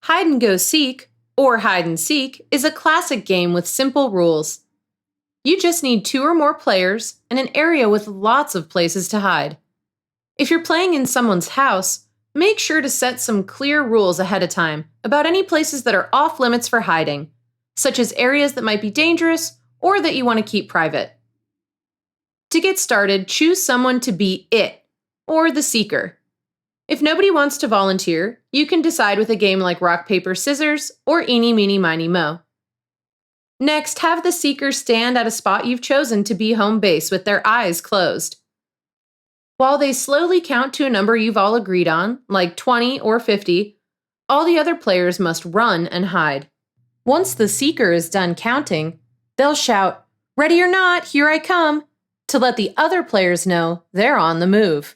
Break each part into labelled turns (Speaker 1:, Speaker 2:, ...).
Speaker 1: Hide and go seek, or hide and seek, is a classic game with simple rules. You just need 2 or more players and an area with lots of places to hide. If you're playing in someone's house, make sure to set some clear rules ahead of time about any places that are off limits for hiding, such as areas that might be dangerous or that you want to keep private. To get started, choose someone to be it, or the seeker. If nobody wants to volunteer, you can decide with a game like rock, paper, scissors or eeny, meeny, miny, moe. Next, have the seeker stand at a spot you've chosen to be home base with their eyes closed. While they slowly count to a number you've all agreed on, like 20 or 50, all the other players must run and hide. Once the seeker is done counting, they'll shout, "Ready or not, here I come," to let the other players know they're on the move.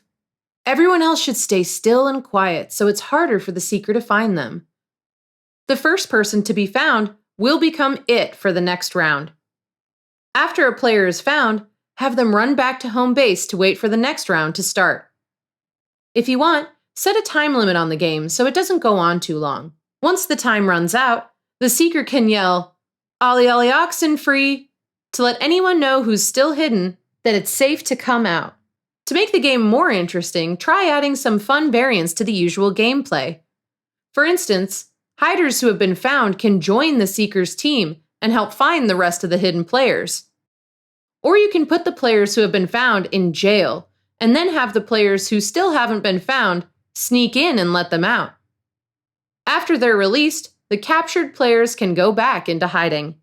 Speaker 1: Everyone else should stay still and quiet so it's harder for the seeker to find them. The first person to be found will become it for the next round. After a player is found, have them run back to home base to wait for the next round to start. If you want, set a time limit on the game so it doesn't go on too long. Once the time runs out, the seeker can yell, "Ollie ollie oxen free," to let anyone know who's still hidden that it's safe to come out. To make the game more interesting, try adding some fun variants to the usual gameplay. For instance, hiders who have been found can join the seeker's team and help find the rest of the hidden players. Or you can put the players who have been found in jail, and then have the players who still haven't been found sneak in and let them out. After they're released, the captured players can go back into hiding.